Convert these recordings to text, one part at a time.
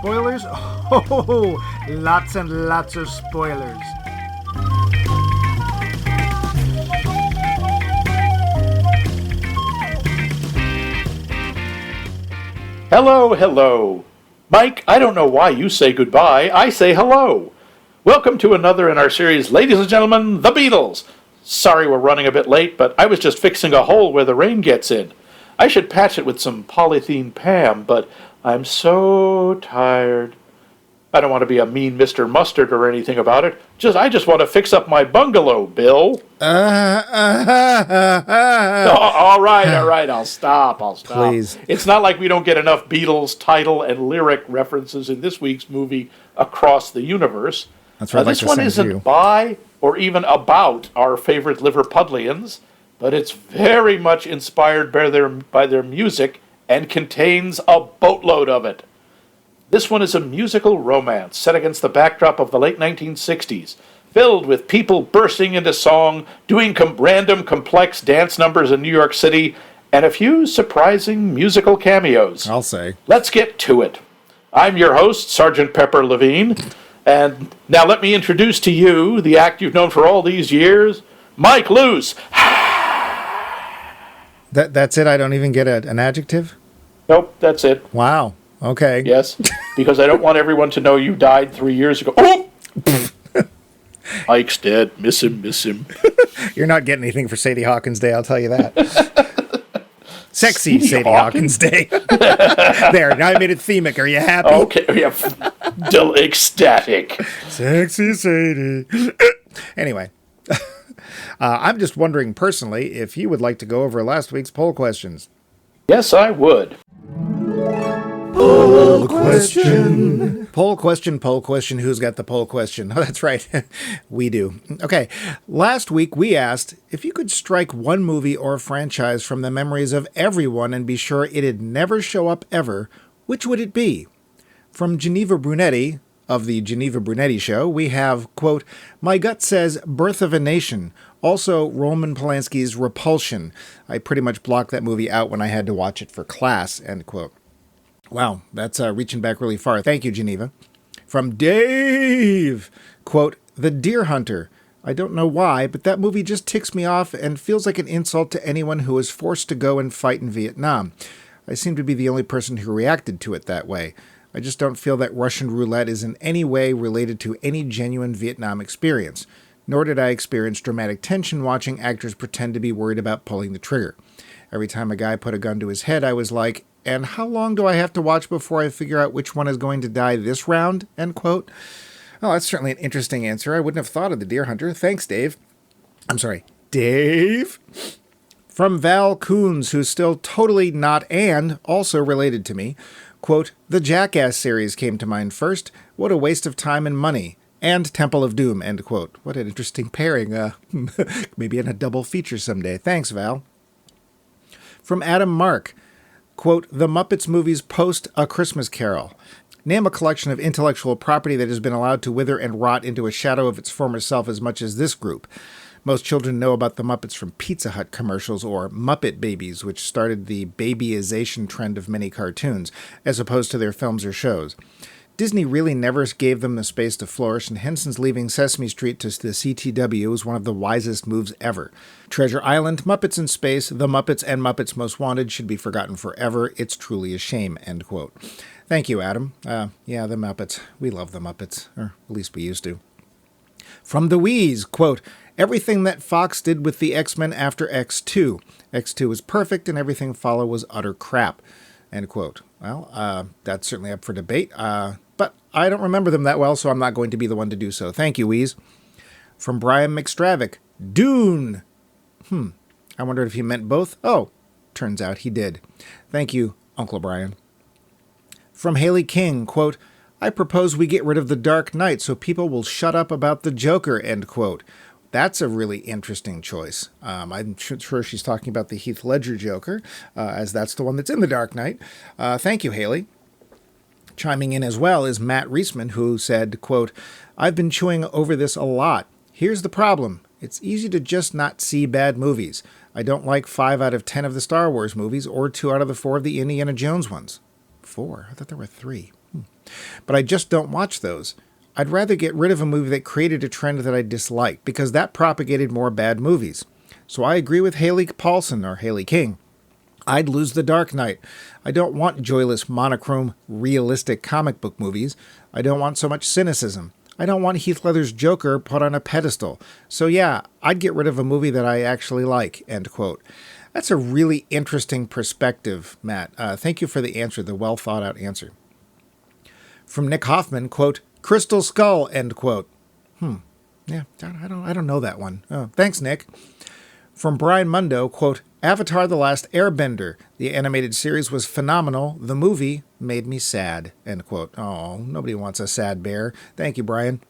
spoilers? Oh, lots and lots of spoilers. Hello, hello. Mike, I don't know why you say goodbye. I say hello. Welcome to another in our series, ladies and gentlemen, The Beatles. Sorry we're running a bit late, but I was just fixing a hole where the rain gets in. I should patch it with some polythene Pam, but I'm so tired. I don't want to be a mean Mr. Mustard or anything about it. I just want to fix up my bungalow, Bill. All right, I'll stop. Please. It's not like we don't get enough Beatles title and lyric references in this week's movie Across the Universe. That's right. This one isn't by or even about our favorite Liverpudlians, but it's very much inspired by their music and contains a boatload of it. This one is a musical romance set against the backdrop of the late 1960s, filled with people bursting into song, doing random complex dance numbers in New York City, and a few surprising musical cameos. I'll say. Let's get to it. I'm your host, Sergeant Pepper Levine, and now let me introduce to you the act you've known for all these years, Mike Luce. That's it? I don't even get an adjective? Nope, that's it. Wow. Okay. Yes, because I don't want everyone to know you died 3 years ago. Oh! Mike's dead. Miss him. You're not getting anything for Sadie Hawkins Day, I'll tell you that. Sexy Sadie Hawkins Day. There, now I made it themic. Are you happy? Okay, yeah. Ecstatic. Sexy Sadie. Anyway, I'm just wondering personally if you would like to go over last week's poll questions. Yes, I would. Poll question. Who's got the poll question? Oh, that's right. We do. Okay. Last week we asked if you could strike one movie or franchise from the memories of everyone and be sure it'd never show up ever, which would it be? From Geneva Brunetti of the Geneva Brunetti Show, we have, quote, my gut says Birth of a Nation. Also, Roman Polanski's Repulsion. I pretty much blocked that movie out when I had to watch it for class, end quote. Wow, that's reaching back really far. Thank you, Geneva. From Dave, quote, The Deer Hunter. I don't know why, but that movie just ticks me off and feels like an insult to anyone who was forced to go and fight in Vietnam. I seem to be the only person who reacted to it that way. I just don't feel that Russian roulette is in any way related to any genuine Vietnam experience, nor did I experience dramatic tension watching actors pretend to be worried about pulling the trigger. Every time a guy put a gun to his head, I was like, and how long do I have to watch before I figure out which one is going to die this round? End quote. Oh, that's certainly an interesting answer. I wouldn't have thought of The Deer Hunter. Thanks, Dave. I'm sorry, Dave? From Val Coons, who's still totally not and also related to me, quote, the Jackass series came to mind first. What a waste of time and money. And Temple of Doom, end quote. What an interesting pairing. Maybe in a double feature someday. Thanks, Val. From Adam Mark, quote, the Muppets movies post A Christmas Carol. Name a collection of intellectual property that has been allowed to wither and rot into a shadow of its former self as much as this group. Most children know about the Muppets from Pizza Hut commercials or Muppet Babies, which started the babyization trend of many cartoons, as opposed to their films or shows. Disney really never gave them the space to flourish, and Henson's leaving Sesame Street to the CTW was one of the wisest moves ever. Treasure Island, Muppets in Space, The Muppets and Muppets Most Wanted should be forgotten forever. It's truly a shame, end quote. Thank you, Adam. Yeah, the Muppets. We love the Muppets, or at least we used to. From the Wheeze, quote, everything that Fox did with the X-Men after X2. X2 was perfect and everything followed was utter crap, end quote. Well, that's certainly up for debate. But I don't remember them that well, so I'm not going to be the one to do so. Thank you, Wheeze. From Brian McStravick, Dune. I wondered if he meant both. Oh, turns out he did. Thank you, Uncle Brian. From Haley King, quote, I propose we get rid of the Dark Knight so people will shut up about the Joker, end quote. That's a really interesting choice. I'm sure she's talking about the Heath Ledger Joker, as that's the one that's in the Dark Knight. Thank you, Haley. Chiming in as well is Matt Reisman, who said, quote, I've been chewing over this a lot. Here's the problem. It's easy to just not see bad movies. I don't like 5 out of 10 of the Star Wars movies or 2 out of the 4 of the Indiana Jones ones. 4? I thought there were 3. But I just don't watch those. I'd rather get rid of a movie that created a trend that I dislike, because that propagated more bad movies. So I agree with Haley Paulson, or Haley King. I'd lose The Dark Knight. I don't want joyless, monochrome, realistic comic book movies. I don't want so much cynicism. I don't want Heath Ledger's Joker put on a pedestal. So yeah, I'd get rid of a movie that I actually like, end quote. That's a really interesting perspective, Matt. Thank you for the answer, the well-thought-out answer. From Nick Hoffman, quote, Crystal Skull, end quote. Yeah, I don't know that one. Oh, thanks, Nick. From Brian Mundo, quote, Avatar: The Last Airbender. The animated series was phenomenal. The movie made me sad, end quote. Oh, nobody wants a sad bear. Thank you, Brian.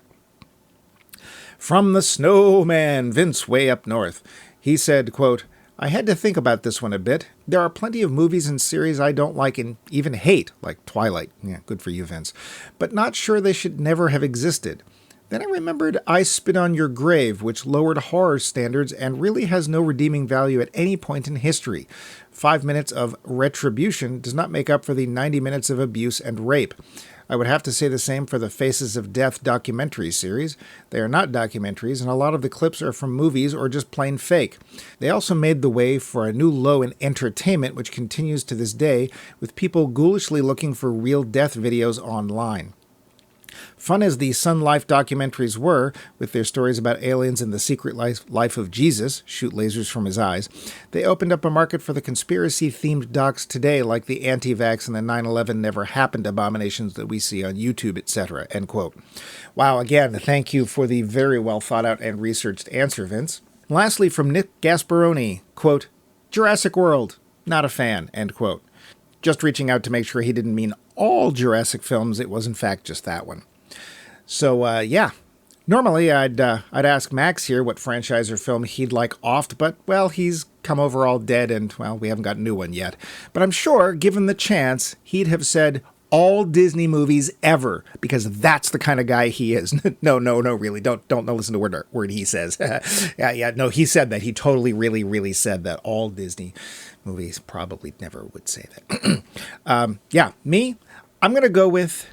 From the Snowman, Vince, way up north. He said, quote, I had to think about this one a bit. There are plenty of movies and series I don't like and even hate, like Twilight. Yeah, good for you, Vince. But not sure they should never have existed. Then I remembered I Spit on Your Grave, which lowered horror standards and really has no redeeming value at any point in history. 5 minutes of retribution does not make up for the 90 minutes of abuse and rape. I would have to say the same for the Faces of Death documentary series. They are not documentaries, and a lot of the clips are from movies or just plain fake. They also made the way for a new low in entertainment, which continues to this day, with people ghoulishly looking for real death videos online. Fun as the Sun Life documentaries were, with their stories about aliens and the secret life of Jesus, shoot lasers from his eyes, they opened up a market for the conspiracy-themed docs today, like the anti-vax and the 9/11 never happened abominations that we see on YouTube, etc., end quote. Wow, again, thank you for the very well thought out and researched answer, Vince. Lastly, from Nick Gasparoni, quote, Jurassic World, not a fan, end quote. Just reaching out to make sure he didn't mean all Jurassic films, it was in fact just that one. So, yeah. Normally, I'd ask Max here what franchise or film he'd like offed, but, well, he's come over all dead and, well, we haven't got a new one yet. But I'm sure, given the chance, he'd have said all Disney movies ever, because that's the kind of guy he is. No, really. Don't listen to word he says. No, he said that. He totally, really said that. All Disney movies probably never would say that. Yeah, me, I'm going to go with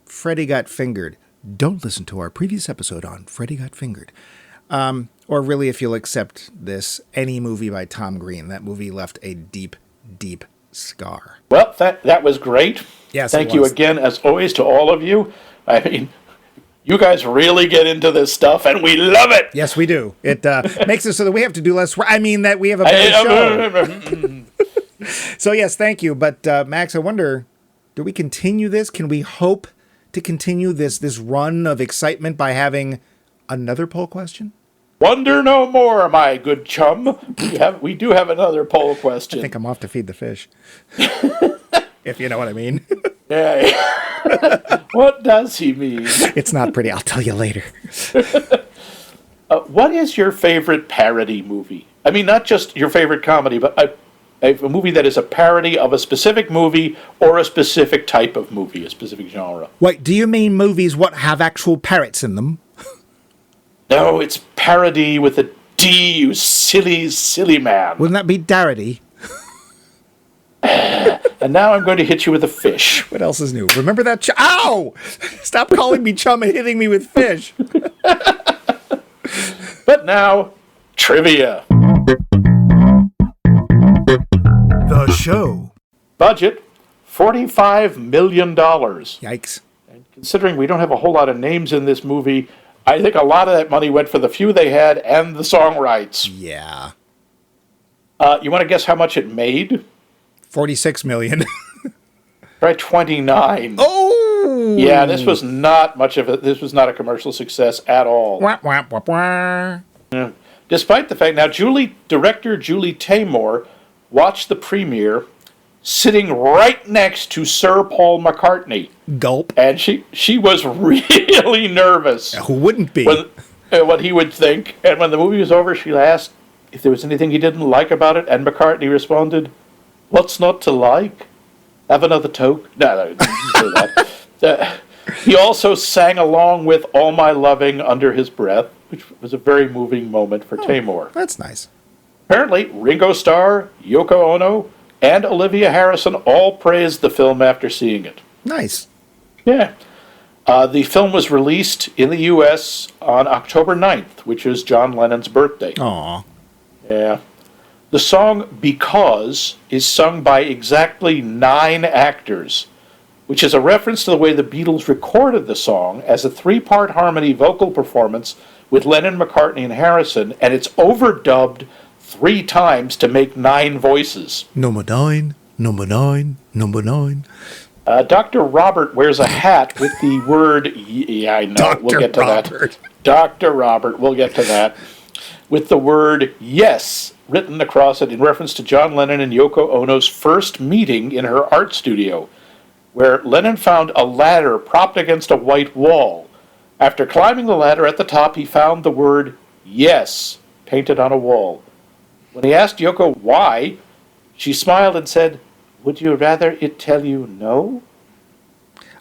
Freddy Got Fingered. Don't listen to our previous episode on Freddy Got Fingered. Or really, if you'll accept this, any movie by Tom Green. That movie left a deep, deep scar. Well, that was great. Yes, Thank you again, as always, to all of you. I mean, you guys really get into this stuff, and we love it. Yes, we do. It makes it so that we have to do less. I mean, that we have a better show. So, yes, thank you. But, Max, I wonder, do we continue this? Can we hope to continue this run of excitement by having another poll question? Wonder no more, my good chum. We do have another poll question. I think I'm off to feed the fish. If you know what I mean. Yeah. What does he mean? It's not pretty. I'll tell you later. What is your favorite parody movie? I mean, not just your favorite comedy, but a movie that is a parody of a specific movie or a specific type of movie, a specific genre. Wait, do you mean movies what have actual parrots in them? No, it's parody with a D, you silly, silly man. Wouldn't that be Darity? And now I'm going to hit you with a fish. What else is new? Remember that? Ow! Stop calling me chum and hitting me with fish. But now, trivia. The show. Budget, $45 million. Yikes. And considering we don't have a whole lot of names in this movie, I think a lot of that money went for the few they had and the song rights. Yeah. You want to guess how much it made? 46 million. Right, 29. Oh! Yeah, this was not much of it. This was not a commercial success at all. Wah, wah, wah, wah. Yeah. Despite the fact, now director Julie Taymor watched the premiere sitting right next to Sir Paul McCartney. Gulp. And she was really nervous. Who wouldn't be? What he would think. And when the movie was over, she asked if there was anything he didn't like about it, and McCartney responded, "What's not to like? Have another toke?" No, he didn't say that. He also sang along with All My Loving under his breath, which was a very moving moment for Taymor. That's nice. Apparently, Ringo Starr, Yoko Ono, and Olivia Harrison all praised the film after seeing it. Nice. Yeah. The film was released in the U.S. on October 9th, which is John Lennon's birthday. Aw. Yeah. The song Because is sung by exactly 9 actors, which is a reference to the way the Beatles recorded the song as a 3-part harmony vocal performance with Lennon, McCartney, and Harrison, and it's overdubbed 3 times to make 9 voices. Number 9, number 9, number 9. Dr. Robert wears a hat with the word, yeah, I know, Dr. we'll get to Robert. that. Dr. Robert, we'll get to that. With the word yes written across it in reference to John Lennon and Yoko Ono's first meeting in her art studio, where Lennon found a ladder propped against a white wall. After climbing the ladder at the top, he found the word yes painted on a wall. When he asked Yoko why, she smiled and said, "Would you rather it tell you no?"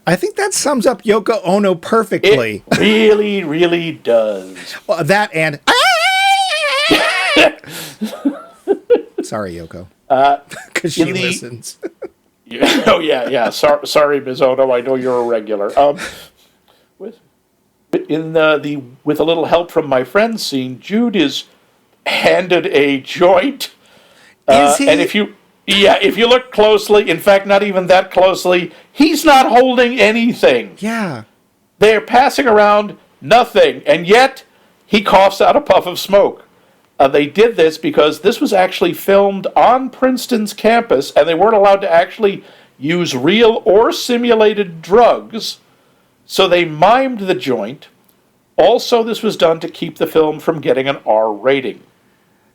I think that sums up Yoko Ono perfectly. It really, really does. Well, that and... Sorry, Yoko. Because she listens. Oh, yeah. Sorry, Ms. Ono, I know you're a regular. With a little help from my friends scene, Jude is handed a joint. Is he? And if you look closely, in fact, not even that closely, he's not holding anything. Yeah. They're passing around nothing, and yet he coughs out a puff of smoke. They did this because this was actually filmed on Princeton's campus, and they weren't allowed to actually use real or simulated drugs, so they mimed the joint. Also, this was done to keep the film from getting an R rating,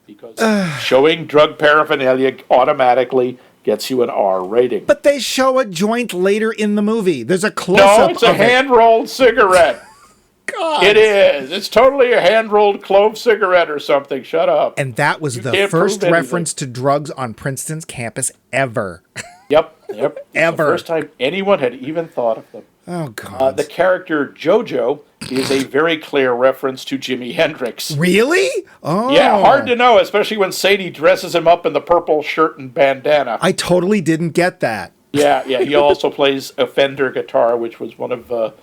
because showing drug paraphernalia automatically gets you an R rating. But they show a joint later in the movie. There's a close-up No, it's a hand-rolled cigarette. God. It is. It's totally a hand-rolled clove cigarette or something. Shut up. And that was the can't first prove reference to drugs on Princeton's campus ever. Yep. Ever. It's the first time anyone had even thought of them. Oh, God. The character Jojo is a very clear reference to Jimi Hendrix. Really? Oh. Yeah, hard to know, especially when Sadie dresses him up in the purple shirt and bandana. I totally didn't get that. Yeah. He also plays a Fender guitar, which was one of the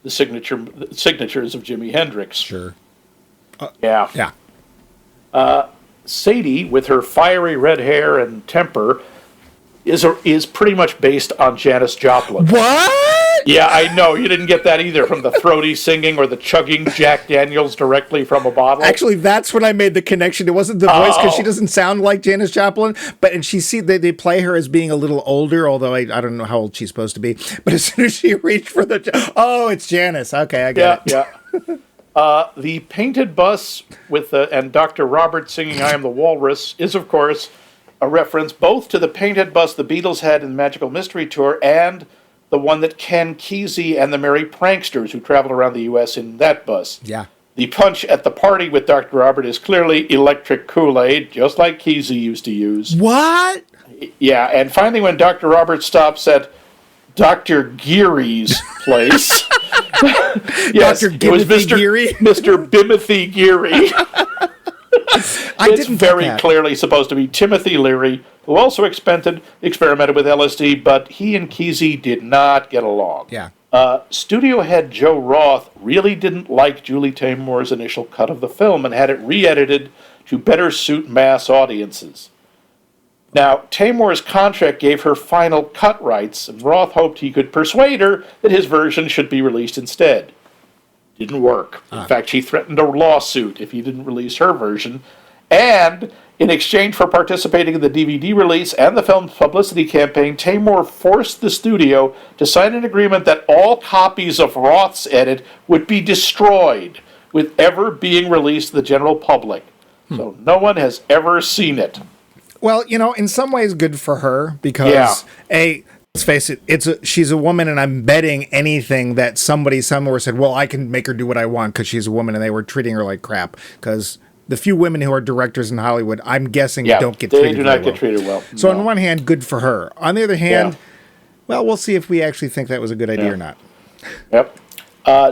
signatures of Jimi Hendrix. Sure. Yeah. Sadie, with her fiery red hair and temper, is pretty much based on Janis Joplin. What? Yeah, I know. You didn't get that either from the throaty singing or the chugging Jack Daniels directly from a bottle. Actually, that's when I made the connection. It wasn't the voice, because she doesn't sound like Janis Joplin, and they play her as being a little older, although I don't know how old she's supposed to be. But as soon as she reached for it's Janis. Okay, I get it. Yeah. The painted bus and Dr. Robert singing I Am the Walrus is, of course, a reference both to the painted bus the Beatles had in the Magical Mystery Tour and the one that Ken Kesey and the Merry Pranksters, who traveled around the U.S. in that bus. Yeah. The punch at the party with Dr. Robert is clearly electric Kool-Aid, just like Kesey used to use. What? Yeah, and finally when Dr. Robert stops at Dr. Geary's place... yes, Dr. it was Mr. Geary? Mr. Bimothy Geary. It's very clearly supposed to be Timothy Leary, who also experimented with LSD, but he and Kesey did not get along. Yeah. Studio head Joe Roth really didn't like Julie Taymor's initial cut of the film and had it re-edited to better suit mass audiences. Now, Taymor's contract gave her final cut rights, and Roth hoped he could persuade her that his version should be released instead. Didn't work. In fact, she threatened a lawsuit if he didn't release her version. And in exchange for participating in the DVD release and the film's publicity campaign, Taymor forced the studio to sign an agreement that all copies of Roth's edit would be destroyed with ever being released to the general public. So no one has ever seen it. Well, in some ways good for her, because let's face it, she's a woman, and I'm betting anything that somebody somewhere said, well, I can make her do what I want because she's a woman, and they were treating her like crap. Because the few women who are directors in Hollywood, I'm guessing don't get treated well. They do not get treated well. So on one hand, good for her. On the other hand, well, we'll see if we actually think that was a good idea or not. Yep.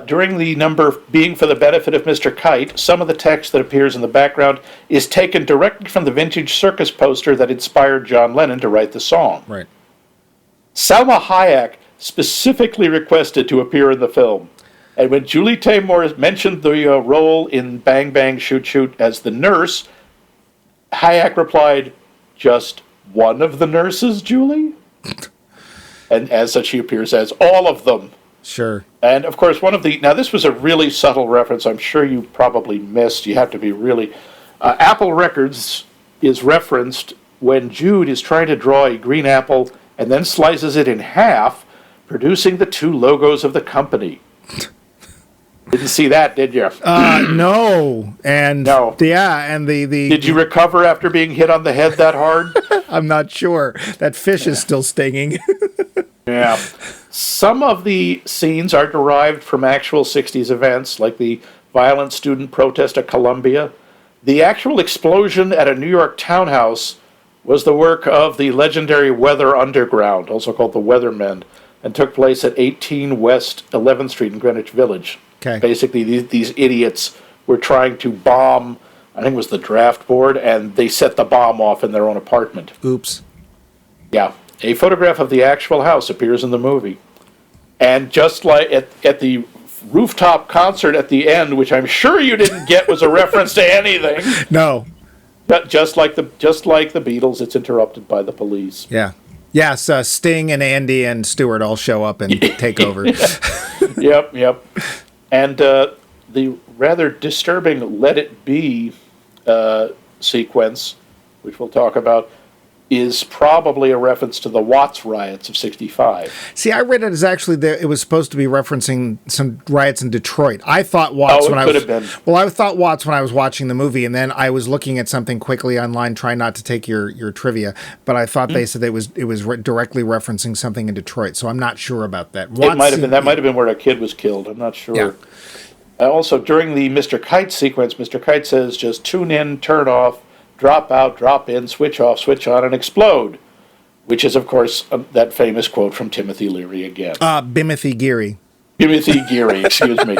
During the number being for the benefit of Mr. Kite, some of the text that appears in the background is taken directly from the vintage circus poster that inspired John Lennon to write the song. Right. Salma Hayek specifically requested to appear in the film. And when Julie Taymor mentioned the role in Bang Bang Shoot Shoot as the nurse, Hayek replied, "Just one of the nurses, Julie?" And as such, she appears as all of them. Sure. And, of course, now this was a really subtle reference I'm sure you probably missed. You have to be really... Apple Records is referenced when Jude is trying to draw a green apple and then slices it in half, producing the two logos of the company. Didn't see that, did you? No. And no. Yeah, and the Did you recover after being hit on the head that hard? I'm not sure. That fish is still stinging. Yeah. Some of the scenes are derived from actual 60s events, like the violent student protest at Columbia. The actual explosion at a New York townhouse was the work of the legendary Weather Underground, also called the Weathermen, and took place at 18 West 11th Street in Greenwich Village. Okay. Basically, these idiots were trying to bomb, I think it was the draft board, and they set the bomb off in their own apartment. Oops. Yeah. A photograph of the actual house appears in the movie. And just like at the rooftop concert at the end, which I'm sure you didn't get was a reference to anything. No. But just like the Beatles, it's interrupted by the police. Yeah. Yes, Sting and Andy and Stewart all show up and take over. Yep. And the rather disturbing Let It Be sequence, which we'll talk about, is probably a reference to the Watts riots of 65. See, I read it as actually it was supposed to be referencing some riots in Detroit. I thought Watts when I was... Well, I thought Watts when I was watching the movie, and then I was looking at something quickly online, trying not to take your trivia, but I thought they said it was directly referencing something in Detroit, so I'm not sure about that. It might have been. That might have been where a kid was killed. I'm not sure. Yeah. Also, during the Mr. Kite sequence, Mr. Kite says, "Just tune in, turn off, drop out, drop in, switch off, switch on, and explode," which is, of course, that famous quote from Timothy Leary again. Bimothy Geary. Bimothy Geary, excuse me.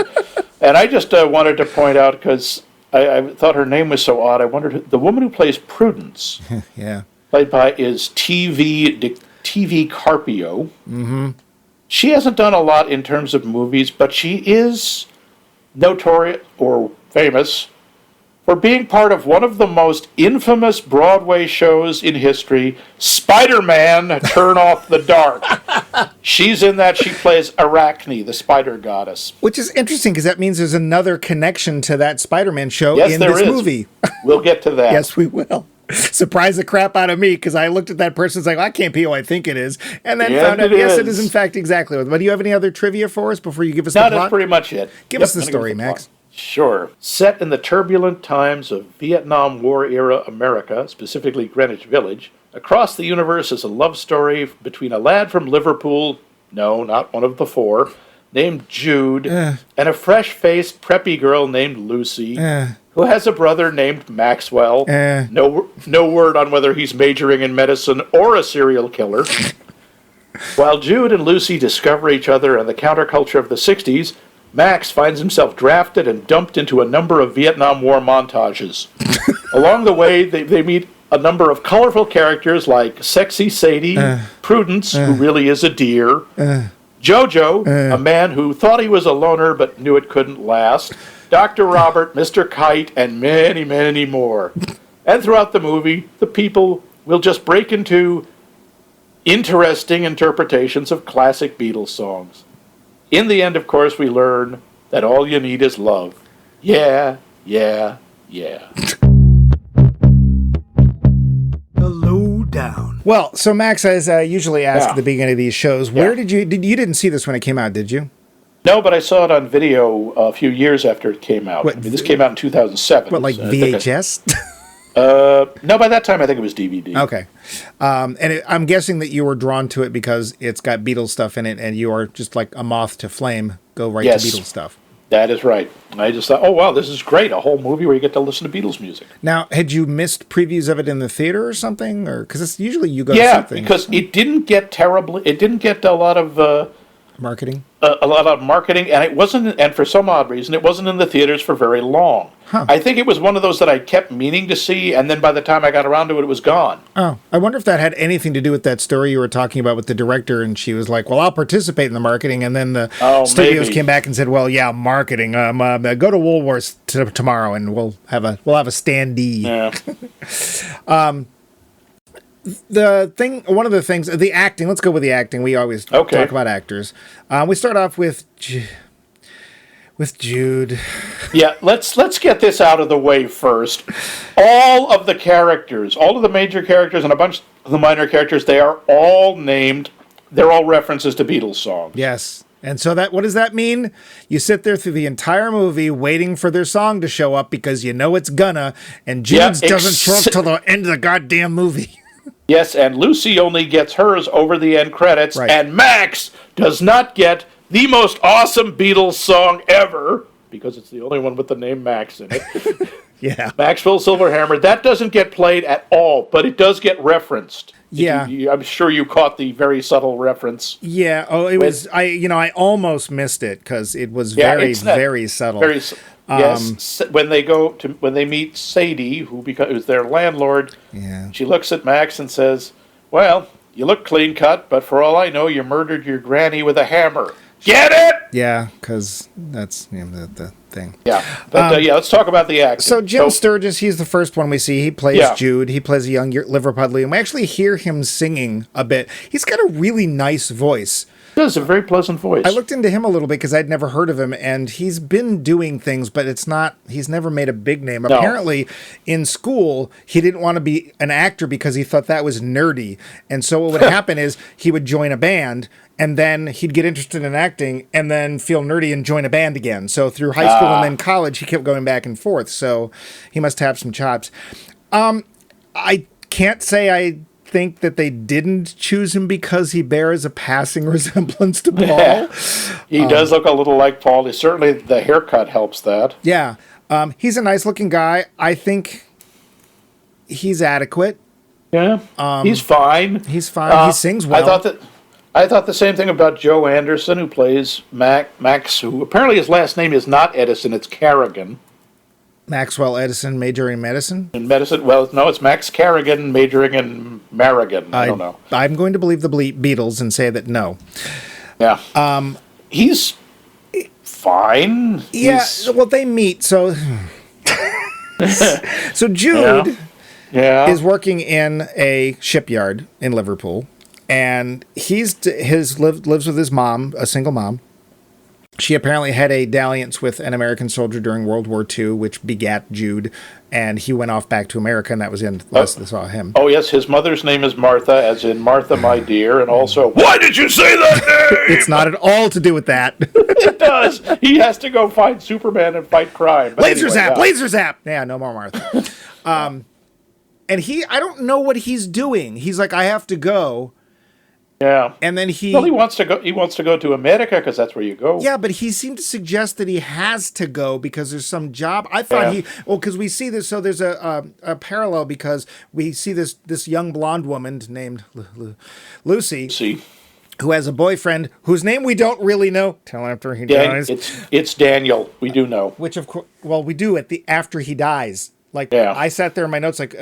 And I just wanted to point out, because I thought her name was so odd, I wondered, the woman who plays Prudence, yeah, played by is TV Carpio. Mm-hmm. She hasn't done a lot in terms of movies, but she is notorious or famous for being part of one of the most infamous Broadway shows in history, Spider-Man, Turn Off the Dark. She's in that. She plays Arachne, the spider goddess. Which is interesting, because that means there's another connection to that Spider-Man show in this movie. We'll get to that. Yes, we will. Surprise the crap out of me, because I looked at that person and was like, well, I can't be who I think it is. And then found out, yes, it is in fact exactly what. But do you have any other trivia for us before you give us the plot? No, that's pretty much it. Give us the story, Max. Sure. Set in the turbulent times of Vietnam War-era America, specifically Greenwich Village, across the universe is a love story between a lad from Liverpool, no, not one of the four, named Jude, and a fresh-faced, preppy girl named Lucy, who has a brother named Maxwell. No word on whether he's majoring in medicine or a serial killer. While Jude and Lucy discover each other and the counterculture of the 60s, Max finds himself drafted and dumped into a number of Vietnam War montages. Along the way, they meet a number of colorful characters like Sexy Sadie, Prudence, who really is a deer, Jojo, a man who thought he was a loner but knew it couldn't last, Dr. Robert, Mr. Kite, and many, many more. And throughout the movie, the people will just break into interesting interpretations of classic Beatles songs. In the end, of course, we learn that all you need is love. Yeah, yeah, yeah. The lowdown. Well, so Max, as I usually ask at the beginning of these shows, where did you didn't see this when it came out, did you? No, but I saw it on video a few years after it came out. What, I mean, this came out in 2007. What, like VHS? No, by that time I think it was DVD. Okay. I'm guessing that you were drawn to it because it's got Beatles stuff in it, and you are just like a moth to flame, go right to Beatles stuff. That is right. I just thought, oh, wow, this is great. A whole movie where you get to listen to Beatles music. Now, had you missed previews of it in the theater or something? Or because it's usually you go to something. Yeah, because it didn't get terribly, it didn't get a lot of Marketing? A lot of marketing, and it wasn't, and for some odd reason, it wasn't in the theaters for very long. Huh. I think it was one of those that I kept meaning to see, and then by the time I got around to it, it was gone. Oh, I wonder if that had anything to do with that story you were talking about with the director, and she was like, well, I'll participate in the marketing, and then the studios came back and said, well, yeah, marketing, go to Woolworths tomorrow, and we'll have a standee. Yeah. One of the things, the acting, let's go with the acting. We always talk about actors. We start off with Jude. Yeah, let's get this out of the way first. All of the characters, all of the major characters and a bunch of the minor characters, they are all named, they're all references to Beatles songs. Yes. And so what does that mean? You sit there through the entire movie waiting for their song to show up because you know it's gonna, and Jude's doesn't show up till the end of the goddamn movie. Yes, and Lucy only gets hers over the end credits, right. And Max does not get the most awesome Beatles song ever, because it's the only one with the name Max in it. Yeah. Maxwell Silverhammer. That doesn't get played at all, but it does get referenced. Yeah. I'm sure you caught the very subtle reference. Yeah. Oh, it was, I almost missed it because it was very subtle. Very yes, when they meet Sadie, who's their landlord, she looks at Max and says, "Well, you look clean cut, but for all I know, you murdered your granny with a hammer." Get it? Yeah, because that's the thing. Yeah, but let's talk about the acting. So Jim Sturgis, he's the first one we see. He plays Jude. He plays a young Liverpudlian. We actually hear him singing a bit. He's got a really nice voice. He has a very pleasant voice. I looked into him a little bit because I'd never heard of him, and he's been doing things, but he's never made a big name. No. Apparently, in school, he didn't want to be an actor because he thought that was nerdy. And so what would happen is he would join a band, and then he'd get interested in acting, and then feel nerdy and join a band again. So through high school and then college, he kept going back and forth. So he must have some chops. I can't say I think that they didn't choose him because he bears a passing resemblance to Paul. Yeah. He does look a little like Paul. Certainly the haircut helps that. Yeah. He's a nice looking guy. I think he's adequate. Yeah. He's fine. He sings well. I thought the same thing about Joe Anderson, who plays Max, who apparently his last name is not Edison, it's Carrigan. Maxwell Edison majoring in medicine? In medicine? Well, no, it's Max Carrigan majoring in Marigan. I don't know. I'm going to believe the Beatles and say that no. Yeah. He's fine. Yeah, well, they meet, so... So Jude is working in a shipyard in Liverpool, and lives with his mom, a single mom. She apparently had a dalliance with an American soldier during World War II, which begat Jude, and he went off back to America, and that was the end. Last I saw him. Oh, yes, his mother's name is Martha, as in Martha, my dear, and also, why did you say that name? It's not at all to do with that. It does. He has to go find Superman and fight crime. Laser zap! Yeah, no more Martha. And I don't know what he's doing. He's like, I have to go. Yeah, and then he wants to go. He wants to go to America because that's where you go. Yeah, but he seemed to suggest that he has to go because there's some job. I thought because we see this. So there's a parallel because we see this young blonde woman named Lucy, who has a boyfriend whose name we don't really know till after he dies. It's Daniel. We do know. Which of course, well, we do after he dies. I sat there in my notes like,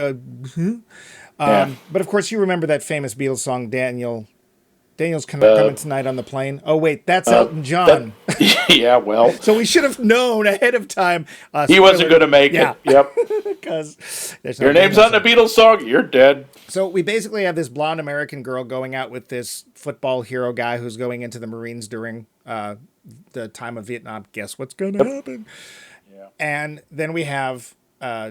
But of course, you remember that famous Beatles song, Daniel's coming tonight on the plane. Oh, wait, that's Elton John. Yeah, well. So we should have known ahead of time. He wasn't going to make it. Yep. Because your name's on the Beatles song, you're dead. So we basically have this blonde American girl going out with this football hero guy who's going into the Marines during the time of Vietnam. Guess what's going to happen? Yeah. And then we have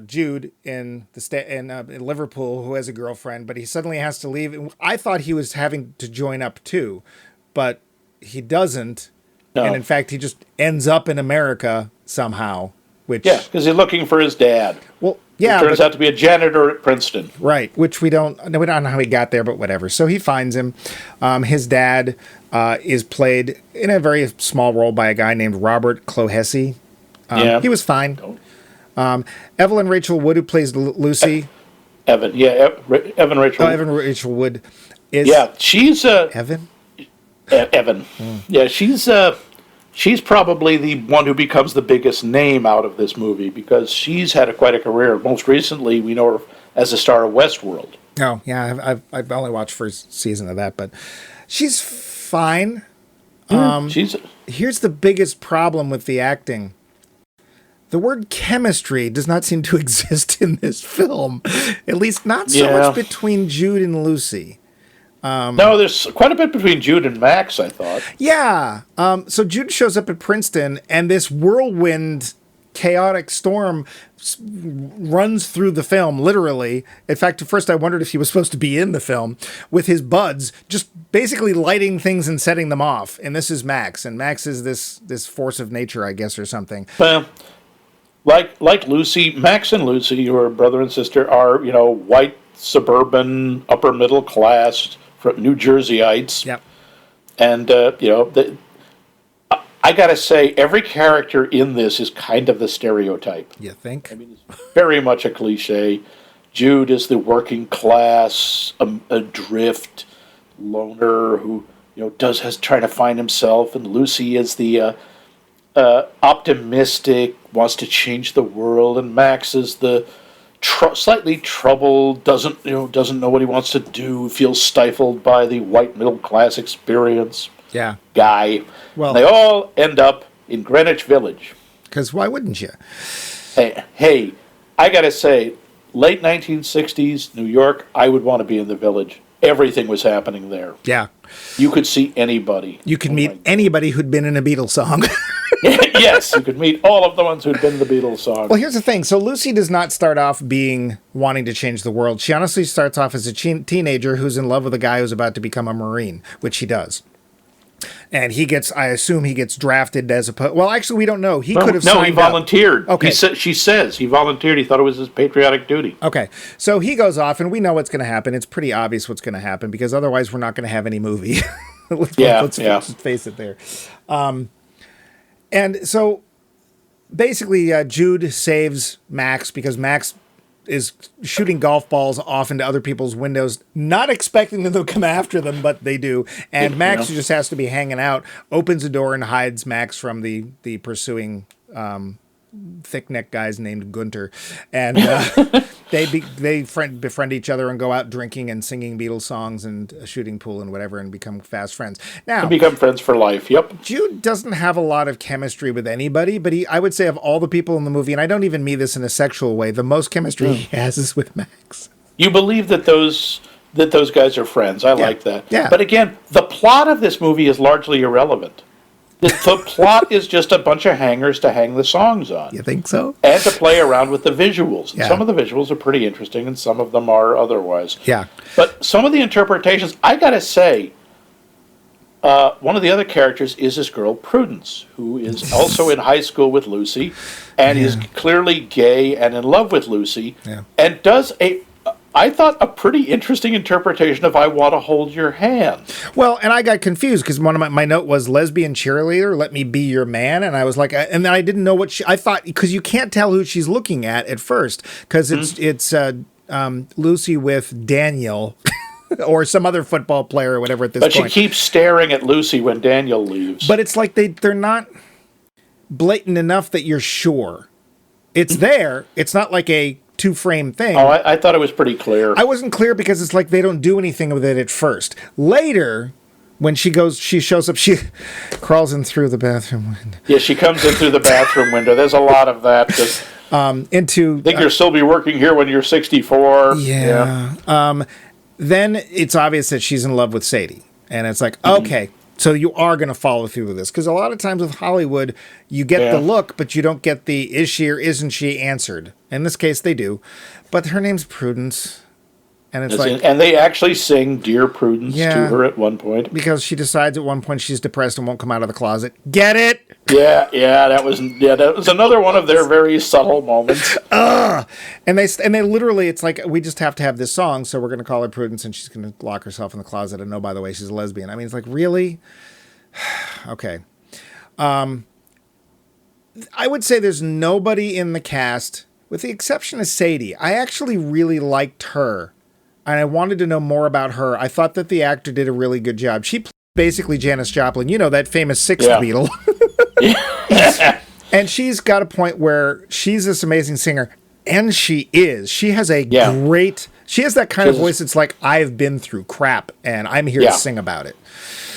Jude in Liverpool, who has a girlfriend, but he suddenly has to leave. I thought he was having to join up too, but he doesn't. No. And in fact, he just ends up in America somehow. Because he's looking for his dad. Well, yeah, he turns out to be a janitor at Princeton. Right, which we don't know how he got there, but whatever. So he finds him. His dad is played in a very small role by a guy named Robert Clohessy. He was fine. Evelyn Rachel Wood, who plays Lucy. Evan Rachel. Oh, Evan Rachel Wood is. Yeah, she's Evan. Evan. Yeah, she's probably the one who becomes the biggest name out of this movie because she's had quite a career. Most recently, we know her as the star of Westworld. Oh, yeah, I've only watched first season of that, but she's fine. Here's the biggest problem with the acting. The word chemistry does not seem to exist in this film, at least not so much between Jude and Lucy. No, there's quite a bit between Jude and Max, I thought. Yeah. So Jude shows up at Princeton, and this whirlwind, chaotic storm runs through the film, literally. In fact, at first I wondered if he was supposed to be in the film, with his buds, just basically lighting things and setting them off. And this is Max, and Max is this force of nature, I guess, or something. Well, like Lucy, Max and Lucy, who are brother and sister, are, white, suburban, upper middle class, from New Jerseyites. Yep. And, I gotta say, every character in this is kind of the stereotype. You think? I mean, it's very much a cliche. Jude is the working class, adrift loner who, has trying to find himself, and Lucy is the optimistic, wants to change the world, and Max is the slightly troubled, doesn't know what he wants to do, feels stifled by the white middle class experience. Yeah. Guy. Well, they all end up in Greenwich Village. Because why wouldn't you? Hey, I gotta say, late 1960s New York, I would want to be in the Village. Everything was happening there. Yeah. You could see anybody. You could meet anybody who'd been in a Beatles song. Yes, you could meet all of the ones who'd been in the Beatles song. Well, here's the thing. So Lucy does not start off wanting to change the world. She honestly starts off as a teenager who's in love with a guy who's about to become a Marine, which he does. And I assume he gets drafted as well, actually, we don't know. He could have signed up. No, he volunteered. Okay. She says he volunteered. He thought it was his patriotic duty. Okay. So he goes off, and we know what's going to happen. It's pretty obvious what's going to happen, because otherwise we're not going to have any movie. Let's face it there. And so basically Jude saves Max because Max is shooting golf balls off into other people's windows, not expecting them to come after them, but they do. And Max, who just has to be hanging out, opens the door and hides Max from the pursuing thick-necked guys named Gunter. And they befriend each other and go out drinking and singing Beatles songs and shooting pool and whatever, and become fast friends. Now, and become friends for life. Yep. Jude doesn't have a lot of chemistry with anybody, but I would say of all the people in the movie, and I don't even mean this in a sexual way, the most chemistry he has is with Max. You believe that those guys are friends. I like that. Yeah. But again, the plot of this movie is largely irrelevant. The plot is just a bunch of hangers to hang the songs on. You think so? And to play around with the visuals. And Yeah. some of the visuals are pretty interesting, and some of them are otherwise. Yeah. But some of the interpretations, I gotta say, one of the other characters is this girl, Prudence, who is also in high school with Lucy, and is clearly gay and in love with Lucy, and does I thought, a pretty interesting interpretation of "I Want to Hold Your Hand." Well, and I got confused because one of my note was lesbian cheerleader, let me be your man. And I was like, and then I didn't know what I thought, because you can't tell who she's looking at first, because it's Lucy with Daniel or some other football player or whatever at this point. But she keeps staring at Lucy when Daniel leaves. But it's like they're not blatant enough that you're sure. It's there. It's not like a two-frame thing. Oh, I thought it was pretty clear. I wasn't clear because it's like they don't do anything with it at first. Later, when she shows up, she crawls in through the bathroom window. Yeah, she comes in through the bathroom window. There's a lot of that. Think you'll still be working here when you're 64. Yeah. Then it's obvious that she's in love with Sadie. And it's like, okay, so you are going to follow through with this. Because a lot of times with Hollywood, you get the look, but you don't get the is she or isn't she answered. In this case, they do. But her name's Prudence. And it's and they actually sing "Dear Prudence" to her at one point. Because she decides at one point she's depressed and won't come out of the closet. Get it? Yeah, that was another one of their very subtle moments. And they literally, it's like, we just have to have this song, so we're going to call her Prudence, and she's going to lock herself in the closet, and by the way, she's a lesbian. I mean, it's like, really? Okay. I would say there's nobody in the cast, with the exception of Sadie. I actually really liked her, and I wanted to know more about her. I thought that the actor did a really good job. She played basically Janis Joplin. You know, that famous sixth Yeah. Beatle. And she's got a point where she's this amazing singer, and she is. She has a great... She has that kind of voice that's like, I've been through crap, and I'm here to sing about it.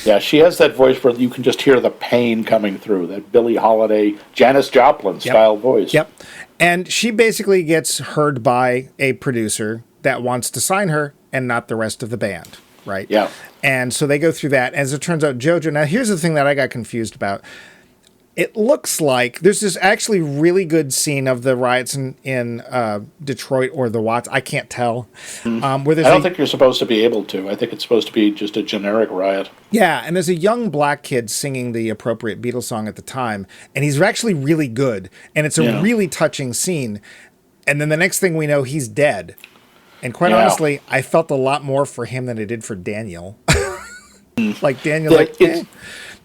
Yeah, she has that voice where you can just hear the pain coming through, that Billie Holiday, Janis Joplin-style voice. Yep. And she basically gets heard by a producer that wants to sign her and not the rest of the band, right? Yeah. And so they go through that. As it turns out, JoJo... Now, here's the thing that I got confused about. It looks like there's this actually really good scene of the riots in Detroit or the Watts. I can't tell. Where there's I don't think you're supposed to be able to. I think it's supposed to be just a generic riot. Yeah, and there's a young black kid singing the appropriate Beatles song at the time, and he's actually really good, and it's a really touching scene. And then the next thing we know, he's dead. And quite honestly, I felt a lot more for him than I did for Daniel. Like Daniel,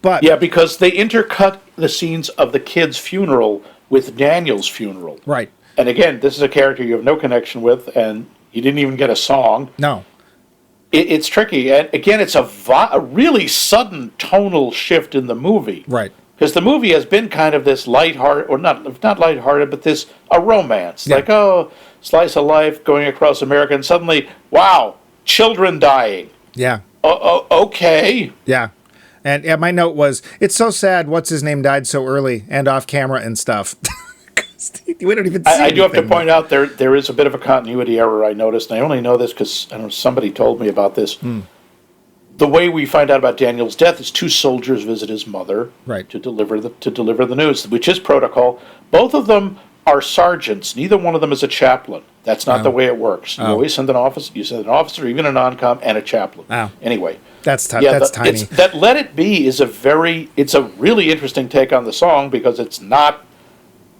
But yeah, because they intercut the scenes of the kid's funeral with Daniel's funeral. Right. And again, this is a character you have no connection with, and you didn't even get a song. No. It's tricky. And again, it's a really sudden tonal shift in the movie. Right. Because the movie has been kind of this lighthearted, or not lighthearted, but a romance. Like, slice of life going across America, and suddenly, wow, children dying. Yeah. Okay. Yeah. And my note was, it's so sad what's his name died so early and off camera and stuff. We don't even see I do have to anything. point out there is a bit of a continuity error I noticed, and I only know this because somebody told me about this. The way we find out about Daniel's death is two soldiers visit his mother to deliver the news, which is protocol. Both of them are sergeants. Neither one of them is a chaplain. That's not the way it works. You always send an officer. You send an officer, even a non-com, and a chaplain. Anyway. That's tiny. That Let It Be is a really interesting take on the song because it's not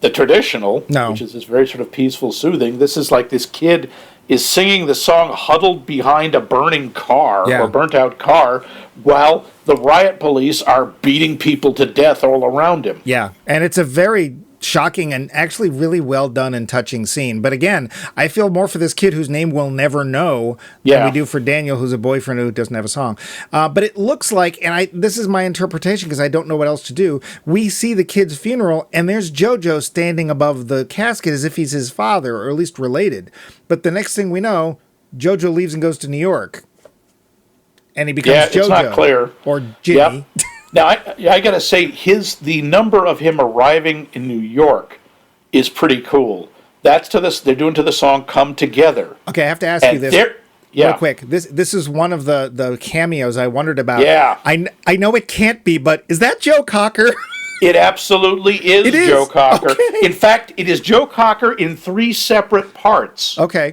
the traditional, which is this very sort of peaceful, soothing. This is like this kid is singing the song huddled behind a burning car or burnt out car while the riot police are beating people to death all around him. Yeah, and it's a very shocking and actually really well done and touching scene. But again, I feel more for this kid whose name we'll never know than we do for Daniel, who's a boyfriend who doesn't have a song. But it looks like, and this is my interpretation because I don't know what else to do, we see the kid's funeral and there's JoJo standing above the casket as if he's his father, or at least related. But the next thing we know, JoJo leaves and goes to New York. And he becomes JoJo. It's not clear. Or Jimmy. Yep. Now, I got to say, the number of him arriving in New York is pretty cool. That's they're doing to the song "Come Together." Okay, I have to ask you this real quick. This is one of the cameos I wondered about. Yeah. I know it can't be, but is that Joe Cocker? It absolutely is Joe Cocker. Okay. In fact, it is Joe Cocker in 3 separate parts. Okay.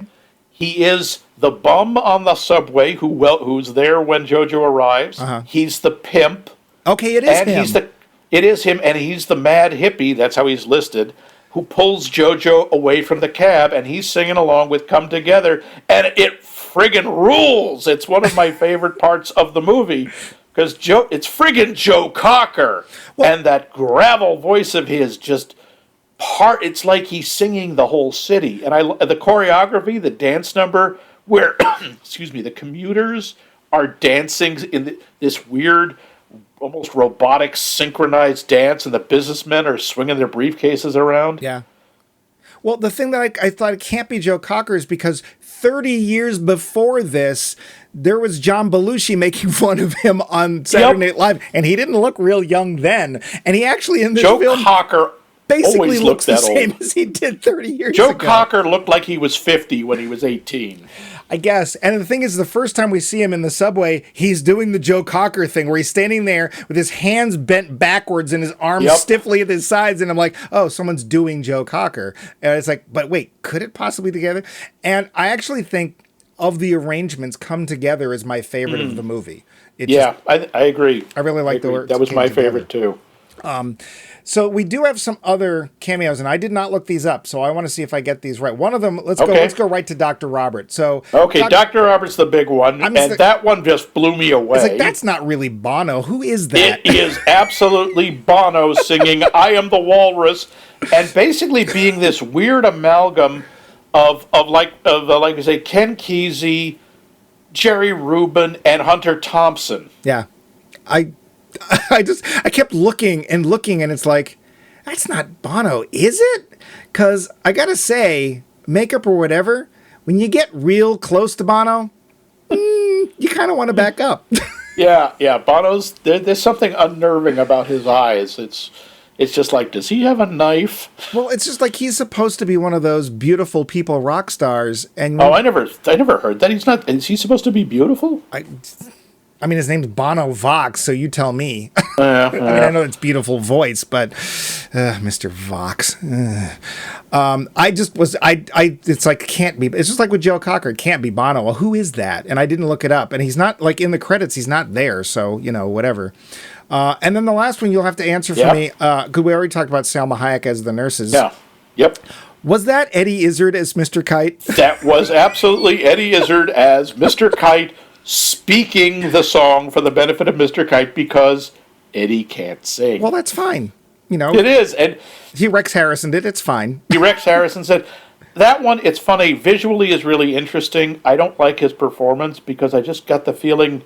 He is the bum on the subway who's there when JoJo arrives. He's the pimp. Okay, it is him. It is him, and he's the mad hippie, that's how he's listed, who pulls JoJo away from the cab, and he's singing along with Come Together, and it friggin' rules. It's one of my favorite parts of the movie, because it's friggin' Joe Cocker, and that gravel voice of his it's like he's singing the whole city. And the choreography, the dance number, where, the commuters are dancing in this weird, almost robotic synchronized dance, and the businessmen are swinging their briefcases around. Yeah. Well, the thing that I thought it can't be Joe Cocker is because 30 years before this, there was John Belushi making fun of him on Saturday Night Live, and he didn't look real young then. And he actually in this film Joe Cocker basically looks the same old as he did 30 years ago. Joe Cocker looked like he was 50 when he was 18. I guess. And the thing is, the first time we see him in the subway, he's doing the Joe Cocker thing where he's standing there with his hands bent backwards and his arms stiffly at his sides. And I'm like, oh, someone's doing Joe Cocker. And it's like, but wait, could it possibly be together? And I actually think of the arrangements, Come Together is my favorite of the movie. I agree. I really like the work. That was my favorite too. So we do have some other cameos, and I did not look these up, so I want to see if I get these right. One of them, let's go right to Dr. Robert. So Dr. Robert's the big one, that one just blew me away. It's like, that's not really Bono. Who is that? It is absolutely Bono singing "I Am the Walrus," and basically being this weird amalgam of like we say, Ken Kesey, Jerry Rubin, and Hunter Thompson. Yeah. I I kept looking, and it's like, that's not Bono, is it? Because I gotta say, makeup or whatever, when you get real close to Bono, you kind of want to back up. Yeah. Bono's there's something unnerving about his eyes. It's just like, does he have a knife? Well, it's just like he's supposed to be one of those beautiful people rock stars, and I never heard that. He's not. Is he supposed to be beautiful? I mean, his name's Bono Vox, so you tell me. Yeah. I mean, I know it's beautiful voice, but Mr. Vox. It's like, can't be. It's just like with Joe Cocker, it can't be Bono. Well, who is that? And I didn't look it up. And he's not, like, in the credits, he's not there, so, whatever. And then the last one you'll have to answer for me, because we already talked about Salma Hayek as the nurses. Yeah. Yep. Was that Eddie Izzard as Mr. Kite? That was absolutely Eddie Izzard as Mr. Kite, speaking the song for the benefit of Mr. Kite because Eddie can't sing. Well, that's fine. It is. And he Rex Harrisoned it. It's fine. Rex Harrison said, that one, it's funny, visually is really interesting. I don't like his performance because I just got the feeling,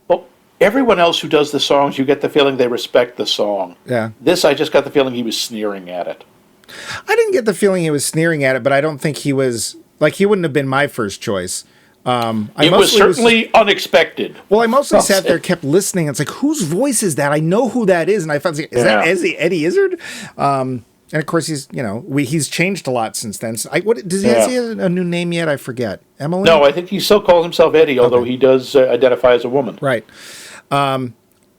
well, everyone else who does the songs, you get the feeling they respect the song. Yeah. This, I just got the feeling he was sneering at it. I didn't get the feeling he was sneering at it, but I don't think he was, like, he wouldn't have been my first choice. It was certainly unexpected. Well, I mostly sat there, kept listening. It's like, whose voice is that? I know who that is, and I felt, is that Eddie Izzard? And of course, he's he's changed a lot since then. So does he have a new name yet? I forget. Emily? No, I think he still calls himself Eddie, although he does identify as a woman. Right.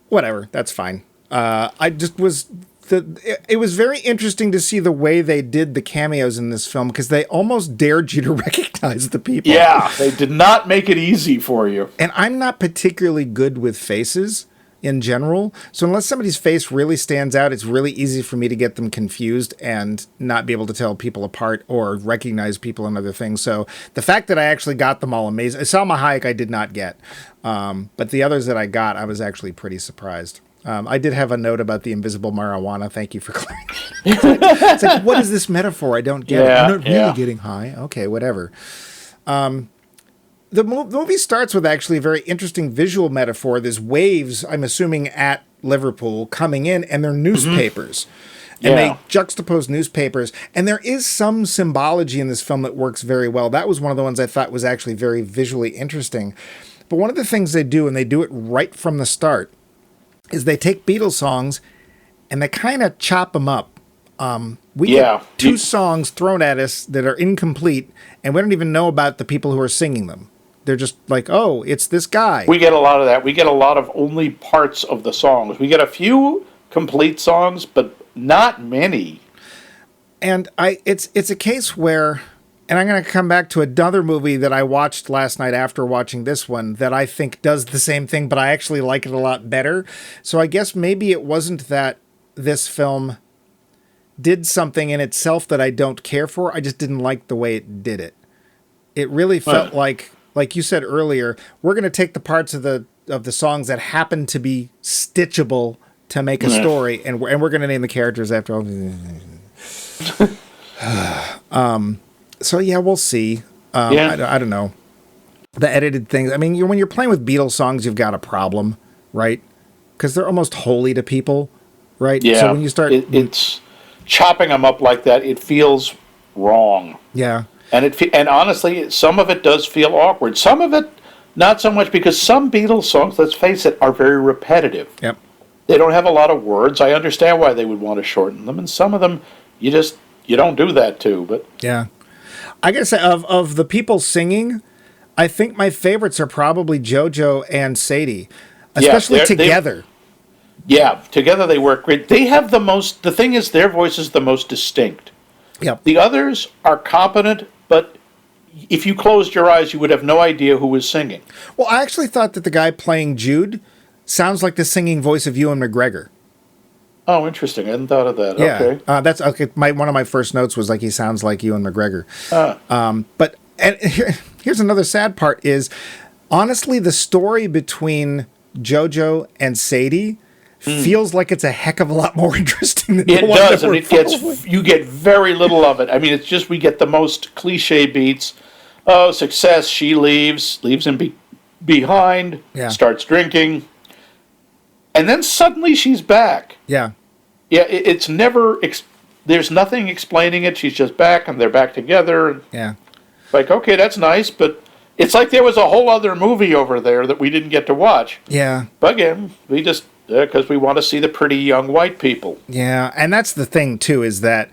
Whatever. That's fine. I just was. It was very interesting to see the way they did the cameos in this film, because they almost dared you to recognize the people. Yeah, they did not make it easy for you. And I'm not particularly good with faces in general, so unless somebody's face really stands out, it's really easy for me to get them confused and not be able to tell people apart or recognize people and other things. So the fact that I actually got them all amazing. Salma Hayek I did not get, but the others that I got, I was actually pretty surprised. I did have a note about the invisible marijuana. Thank you for clarifying. It's like, what is this metaphor? I don't get it. I'm not really getting high. Okay, whatever. The movie starts with actually a very interesting visual metaphor. There's waves, I'm assuming, at Liverpool coming in, and they're newspapers. And they juxtapose newspapers. And there is some symbology in this film that works very well. That was one of the ones I thought was actually very visually interesting. But one of the things they do, and they do it right from the start, is they take Beatles songs and they kind of chop them up. We get two songs thrown at us that are incomplete, and we don't even know about the people who are singing them. They're just like, oh, it's this guy. We get a lot of that. We get a lot of only parts of the songs. We get a few complete songs, but not many. And it's a case where, and I'm going to come back to another movie that I watched last night after watching this one that I think does the same thing, but I actually like it a lot better. So I guess maybe it wasn't that this film did something in itself that I don't care for. I just didn't like the way it did it. It really felt like you said earlier, we're going to take the parts of the songs that happen to be stitchable to make a story, and we're going to name the characters after all. So yeah, we'll see. I don't know. The edited things. I mean, when you're playing with Beatles songs, you've got a problem, right? Because they're almost holy to people, right? Yeah. So when you start, it's chopping them up like that. It feels wrong. Yeah. And honestly, some of it does feel awkward. Some of it, not so much, because some Beatles songs, let's face it, are very repetitive. Yep. They don't have a lot of words. I understand why they would want to shorten them, and some of them you don't do that to. But yeah. I gotta say, of the people singing, I think my favorites are probably JoJo and Sadie, especially together. Together they work great. They have the thing is, their voice is the most distinct. Yep. The others are competent, but if you closed your eyes, you would have no idea who was singing. Well, I actually thought that the guy playing Jude sounds like the singing voice of Ewan McGregor. Oh, interesting. I hadn't thought of that. Yeah. Okay. That's okay. One of my first notes was like, he sounds like Ewan McGregor. But here's another sad part is, honestly, the story between JoJo and Sadie feels like it's a heck of a lot more interesting than the one does, that and you get very little of it. I mean, it's just we get the most cliche beats. Oh, success, she leaves him behind, starts drinking. and then suddenly she's back. Yeah. Yeah, it's never... there's nothing explaining it. She's just back, and they're back together. Yeah. Like, okay, that's nice, but it's like there was a whole other movie over there that we didn't get to watch. Yeah. But again, we just... because we want to see the pretty young white people. Yeah, and that's the thing, too, is that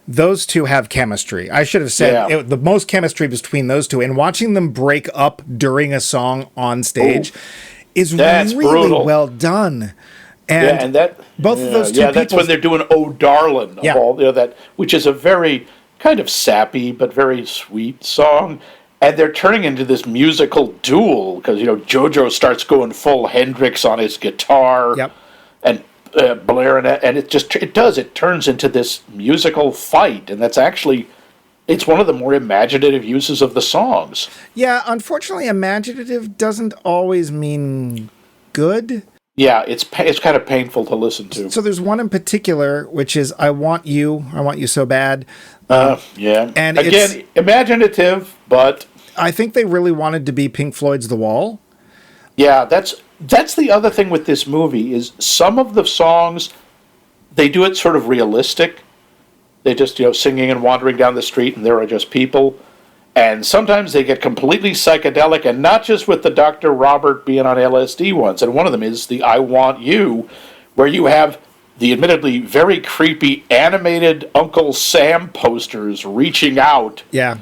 those two have chemistry. I should have said the most chemistry between those two, and watching them break up during a song on stage is really brutal. well done. And, both of those two people... that's when they're doing "Oh Darlin'," which is a very kind of sappy but very sweet song. And they're turning into this musical duel because, JoJo starts going full Hendrix on his guitar and blaring it. And it turns into this musical fight. And that's actually, it's one of the more imaginative uses of the songs. Yeah, unfortunately, imaginative doesn't always mean good. Yeah, it's kind of painful to listen to. So there's one in particular, which is I Want You So Bad. Yeah. And again, imaginative, but... I think they really wanted to be Pink Floyd's The Wall. Yeah, that's the other thing with this movie is some of the songs, they do it sort of realistic. They just, singing and wandering down the street and there are just people. And sometimes they get completely psychedelic, and not just with the Dr. Robert being on LSD ones. And one of them is the I Want You, where you have the admittedly very creepy animated Uncle Sam posters reaching out. Yeah.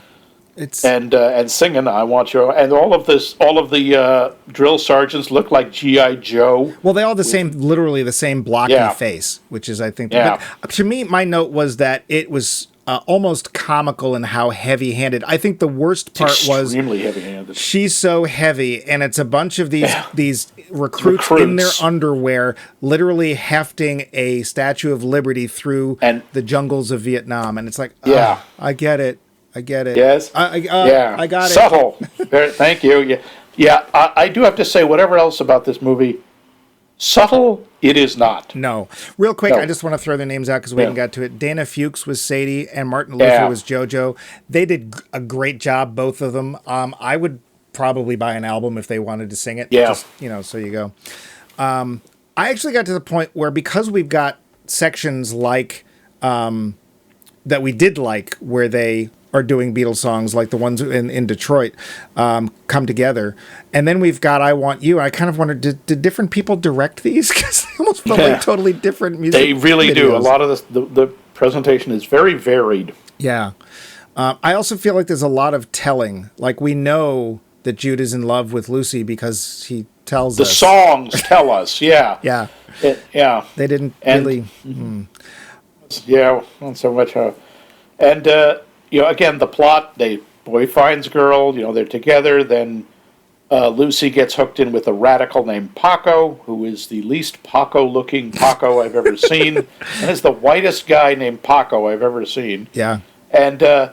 And singing "I Want You," and all of the drill sergeants look like G.I. Joe. Well, they all literally the same blocky face, which is, I think. Yeah. But to me, my note was that it was almost comical in how heavy-handed. I think the worst part was extremely heavy-handed. She's so heavy, and it's a bunch of these recruits in their underwear, literally hefting a Statue of Liberty through the jungles of Vietnam, and it's like, I get it. Yes. I got it. Subtle. Thank you. Yeah. I do have to say, whatever else about this movie, subtle, it is not. No. Real quick, I just want to throw their names out because we haven't got to it. Dana Fuchs was Sadie, and Martin Luther was JoJo. They did a great job, both of them. I would probably buy an album if they wanted to sing it. Yeah. Just, so you go. I actually got to the point where, because we've got sections like that we did like, where they are doing Beatles songs like the ones in Detroit come together. And then we've got I Want You. I kind of wondered, did different people direct these? Because they almost felt like totally different music. They really do. A lot of the presentation is very varied. Yeah. I also feel like there's a lot of telling. Like, we know that Jude is in love with Lucy because he tells us. The songs tell us, yeah. Yeah. They didn't really... Yeah, not so much how... And... again, the plot, boy finds girl, they're together, then Lucy gets hooked in with a radical named Paco, who is the least Paco-looking Paco I've ever seen, and is the whitest guy named Paco I've ever seen. Yeah. And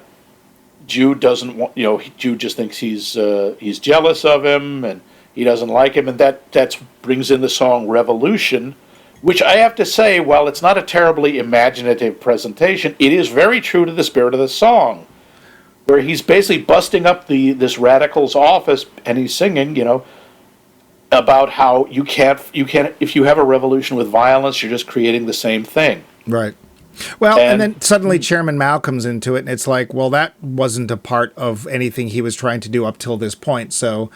Jude doesn't want, Jude just thinks he's jealous of him, and he doesn't like him, and that brings in the song Revolution, which I have to say, while it's not a terribly imaginative presentation, it is very true to the spirit of the song, where he's basically busting up this radical's office, and he's singing, about how you can't, if you have a revolution with violence, you're just creating the same thing. Right. Well, and then suddenly Chairman Mao comes into it, and it's like, well, that wasn't a part of anything he was trying to do up till this point, so...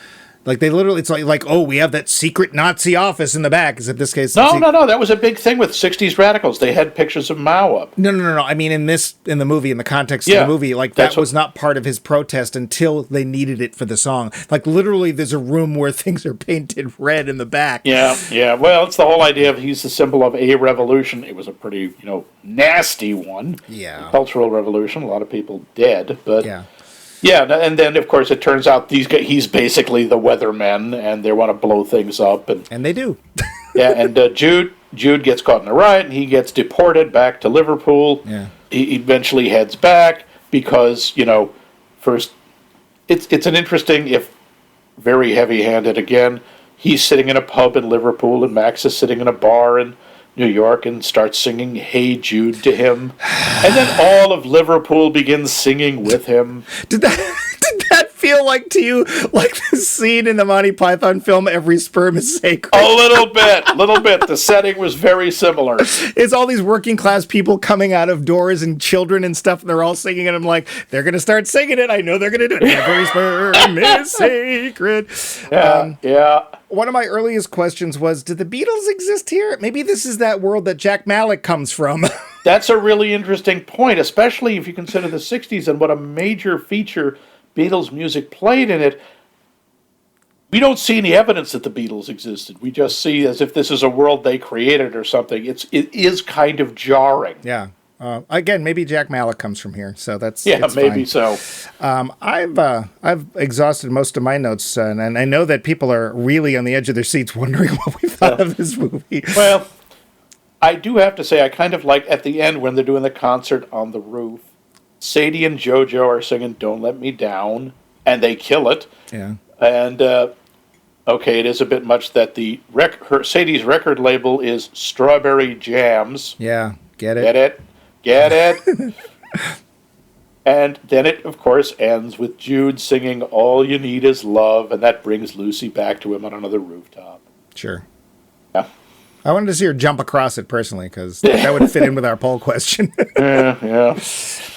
Like, they literally, it's like, oh, we have that secret Nazi office in the back. Is it this case? No. That was a big thing with 60s radicals. They had pictures of Mao up. No. I mean, in the movie, in the context of the movie, like, that was not part of his protest until they needed it for the song. Like, literally, there's a room where things are painted red in the back. Yeah. Well, it's the whole idea of he's the symbol of a revolution. It was a pretty, nasty one. Yeah. Cultural revolution. A lot of people dead, but... Yeah. Yeah, and then, of course, it turns out he's basically the weatherman, and they want to blow things up. And they do. Yeah, and Jude gets caught in a riot, and he gets deported back to Liverpool. Yeah. He eventually heads back because, first, it's an interesting, if very heavy-handed again, he's sitting in a pub in Liverpool, and Max is sitting in a bar in New York and starts singing Hey Jude to him. And then all of Liverpool begins singing with him. Did that feel feel like to you, like the scene in the Monty Python film, Every Sperm is Sacred? A little bit. The setting was very similar. It's all these working class people coming out of doors and children and stuff, and they're all singing it. I'm like, they're going to start singing it. I know they're going to do it. Every sperm is sacred. Yeah. One of my earliest questions was, did the Beatles exist here? Maybe this is that world that Jack Malik comes from. That's a really interesting point, especially if you consider the 60s and what a major feature Beatles music played in it. We don't see any evidence that the Beatles existed. We just see as if this is a world they created or something. It is kind of jarring. Yeah. Again, maybe Jack Malik comes from here, so that's maybe fine. so. I've exhausted most of my notes, and I know that people are really on the edge of their seats wondering what we thought of this movie. Well, I do have to say I kind of like at the end when they're doing the concert on the roof. Sadie and JoJo are singing "Don't Let Me Down," and they kill it. Yeah. And okay, it is a bit much that Sadie's record label is Strawberry Jams. Yeah. Get it? And then it, of course, ends with Jude singing "All You Need Is Love," and that brings Lucy back to him on another rooftop. Sure. Yeah. I wanted to see her jump across it personally, because that would fit in with our poll question. Yeah.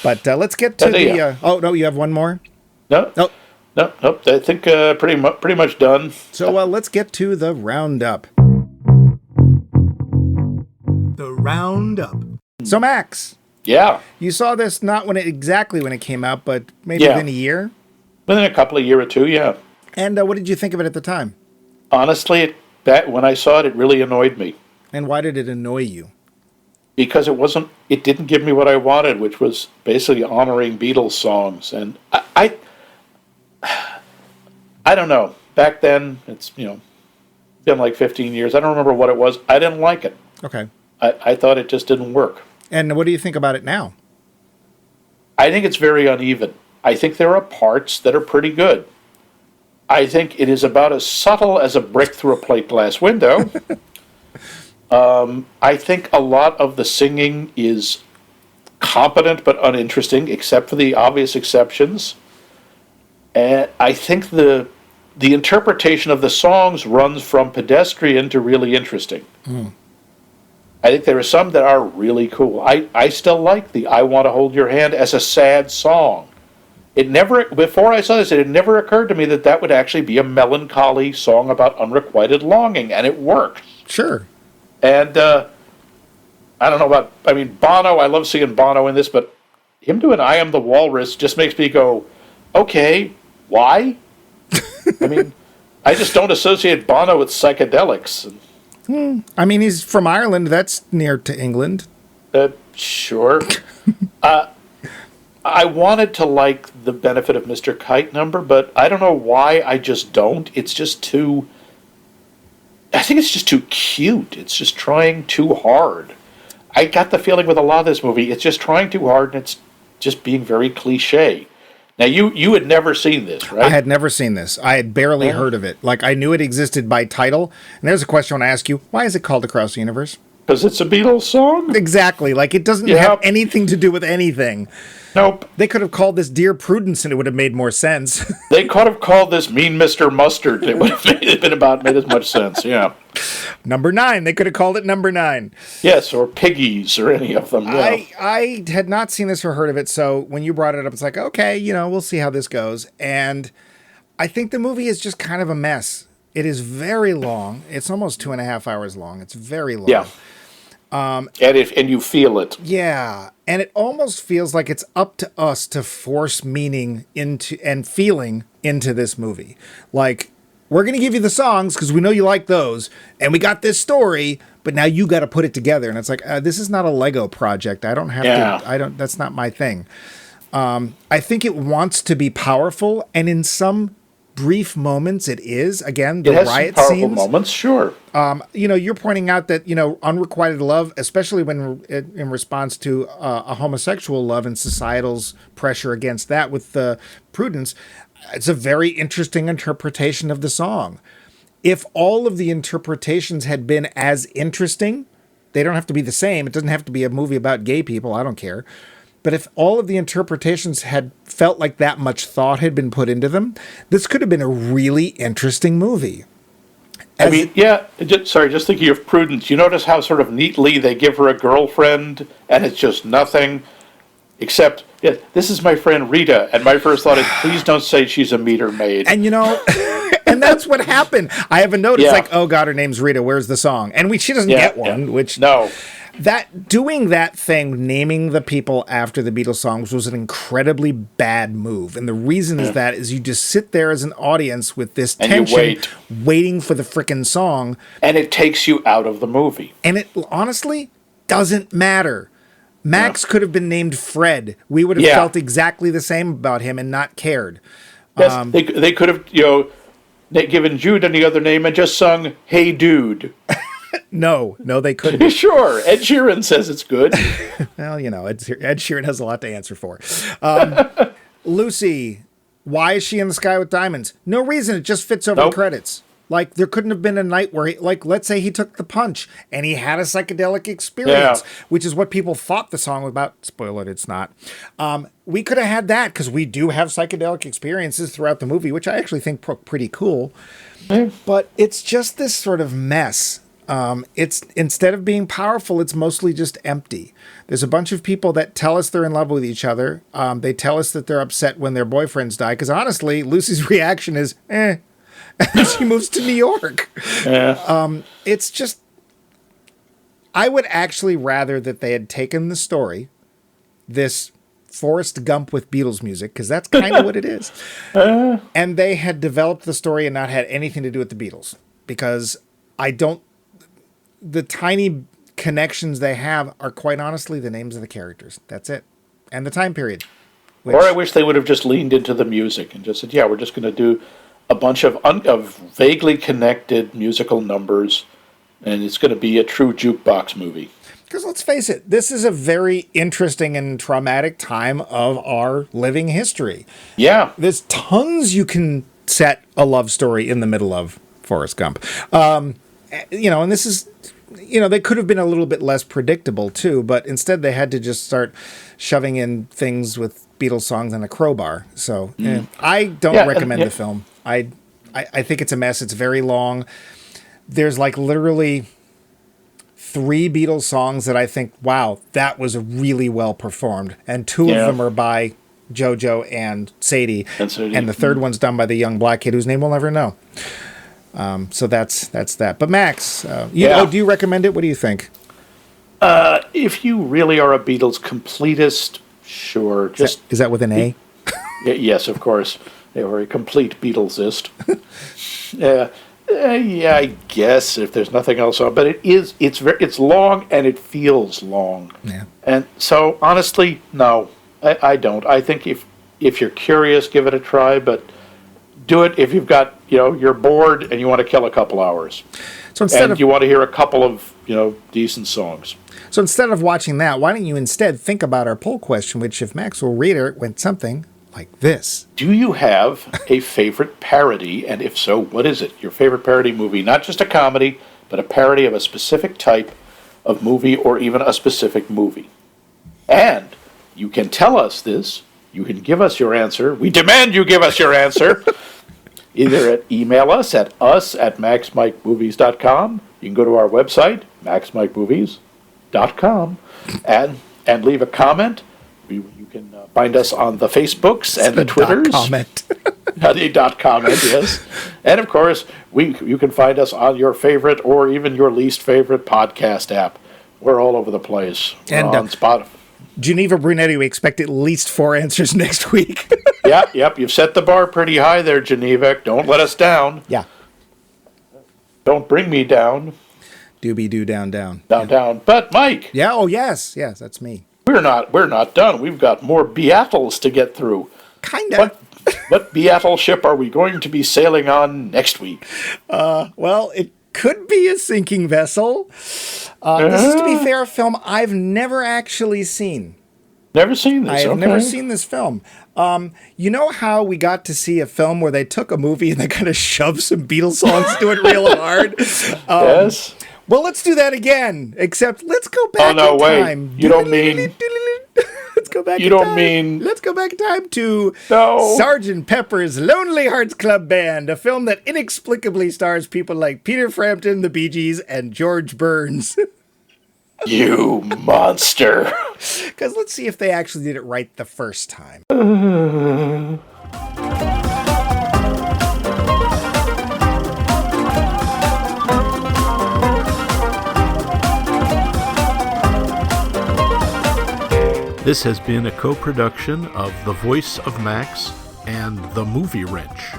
But let's get to the... oh, no, you have one more? No. Nope. Nope. I think pretty much done. So let's get to the roundup. The roundup. So, Max. Yeah. You saw this not exactly when it came out, but maybe within a year? Within a couple of year or two, yeah. And what did you think of it at the time? Honestly, when I saw it, it really annoyed me. And why did it annoy you? Because it didn't give me what I wanted, which was basically honoring Beatles songs. And I don't know. Back then, it's, been like 15 years. I don't remember what it was. I didn't like it. Okay. I thought it just didn't work. And what do you think about it now? I think it's very uneven. I think there are parts that are pretty good. I think it is about as subtle as a brick through a plate glass window. I think a lot of the singing is competent but uninteresting, except for the obvious exceptions. And I think the interpretation of the songs runs from pedestrian to really interesting. I think there are some that are really cool. I still like the "I Want to Hold Your Hand" as a sad song. Before I saw this, it had never occurred to me that would actually be a melancholy song about unrequited longing, and it works. Sure. And I don't know Bono, I love seeing Bono in this, but him doing "I Am the Walrus" just makes me go, okay, why? I just don't associate Bono with psychedelics. He's from Ireland. That's near to England. Sure. I wanted to like the Benefit of Mr. Kite number, but I don't know why I just don't. It's just too... I think it's just too cute. It's just trying too hard. I got the feeling with a lot of this movie, it's just trying too hard, and it's just being very cliche. Now, you had never seen this, right? I had never seen this. I had barely heard of it. Like, I knew it existed by title. And there's a question I want to ask you. Why is it called Across the Universe? Because it's a Beatles song? Exactly. Like, it doesn't have anything to do with anything. Nope. They could have called this Dear Prudence, and it would have made more sense. They could have called this Mean Mr. Mustard. It would have made as much sense, yeah. Number 9. They could have called it Number 9. Yes, or Piggies, or any of them. Yeah. I had not seen this or heard of it, so when you brought it up, it's like, okay, we'll see how this goes. And I think the movie is just kind of a mess. It is very long. It's almost 2.5 hours long. It's very long. Yeah. And you feel it. Yeah. And it almost feels like it's up to us to force meaning into and feeling into this movie. Like, we're going to give you the songs because we know you like those, and we got this story, but now you got to put it together. And it's like, this is not a Lego project. I don't have to, that's not my thing. I think it wants to be powerful, and in some brief moments it is. Again, the riot some powerful scenes. moments, sure. You're pointing out that, unrequited love, especially when in response to a homosexual love and societal's pressure against that with Prudence, it's a very interesting interpretation of the song. If all of the interpretations had been as interesting, they don't have to be the same. It doesn't have to be a movie about gay people. I don't care. But if all of the interpretations had felt like that much thought had been put into them, this could have been a really interesting movie. Just thinking of Prudence, you notice how sort of neatly they give her a girlfriend, and it's just nothing, except, this is my friend Rita, and my first thought is, please don't say she's a meter maid. And and that's what happened. I have a note, it's like, oh God, her name's Rita, where's the song? And she doesn't get one, which... No. Doing that thing, naming the people after the Beatles songs, was an incredibly bad move. And the reason is that is you just sit there as an audience with this tension, waiting for the frickin' song. And it takes you out of the movie. And it honestly doesn't matter. Max could have been named Fred. We would have felt exactly the same about him and not cared. Yes, they could have, given Jude any other name and just sung, "Hey Dude." No, they couldn't. Sure, Ed Sheeran says it's good. Well, Ed Sheeran has a lot to answer for. Lucy, why is she in the sky with diamonds? No reason. It just fits over the credits. Like, there couldn't have been a night where, let's say he took the punch and he had a psychedelic experience, which is what people thought the song was about. Spoiler it, it's not. We could have had that because we do have psychedelic experiences throughout the movie, which I actually think pretty cool. But it's just this sort of mess. It's instead of being powerful, it's mostly just empty. There's a bunch of people that tell us they're in love with each other. They tell us that they're upset when their boyfriends die. Because honestly, Lucy's reaction is, and she moves to New York. It's just, I would actually rather that they had taken the story, this Forrest Gump with Beatles music, because that's kind of what it is. And they had developed the story and not had anything to do with the Beatles. Because the tiny connections they have are quite honestly the names of the characters. That's it. And the time period. Or I wish they would have just leaned into the music and just said, we're just going to do a bunch of vaguely connected musical numbers, and it's going to be a true jukebox movie. Because let's face it, this is a very interesting and traumatic time of our living history. Yeah. There's tons you can set a love story in the middle of Forrest Gump. And this is, they could have been a little bit less predictable too, but instead they had to just start shoving in things with Beatles songs and a crowbar. So I don't recommend the film. I think it's a mess. It's very long. There's literally 3 Beatles songs that I think, wow, that was really well performed. And 2 of them are by JoJo and Sadie. And the third one's done by the young black kid whose name we'll never know. So that's that. But Max, do you recommend it? What do you think? If you really are a Beatles completist, sure. Is that with an A? Yes, of course. They were a complete Beatlesist. I guess if there's nothing else on, but it's long and it feels long. Yeah. And so honestly, no, I don't. I think if you're curious, give it a try, but do it if you've got, you're bored and you want to kill a couple hours. So you want to hear a couple of, decent songs. So instead of watching that, why don't you instead think about our poll question, which if Max will read it, went something like this. Do you have a favorite parody? And if so, what is it? Your favorite parody movie, not just a comedy, but a parody of a specific type of movie or even a specific movie. And you can tell us this. You can give us your answer. We demand you give us your answer. Either email us at maxmikemovies.com. You can go to our website, maxmikemovies.com, and leave a comment. You can find us on the Facebooks and the Twitters. Comment. The .comment, yes. And of course, you can find us on your favorite or even your least favorite podcast app. We're all over the place. We're on Spotify. Geneva Brunetti, we expect at least 4 answers next week. Yep. You've set the bar pretty high there, Geneva. Don't let us down. Yeah. Don't bring me down. Doobie doo down. Down. But Mike. Yeah. Oh yes, that's me. We're not done. We've got more Beatles to get through. Kinda. What Beatle ship are we going to be sailing on next week? Well, it could be a sinking vessel. This is, to be fair, a film I've never actually seen. Never seen this. I've never seen this film. You know how we got to see a film where they took a movie and they kind of shoved some Beatles songs to it real hard? Yes. Well, let's do that again, except let's go back in time. You don't mean... Let's go back You in don't time. mean... Let's go back in time to No. Sgt. Pepper's Lonely Hearts Club Band, a film that inexplicably stars people like Peter Frampton, the Bee Gees, and George Burns. You monster. Because let's see if they actually did it right the first time. This has been a co-production of The Voice of Max and The Movie Wrench.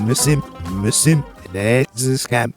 Miss him, that's a scam.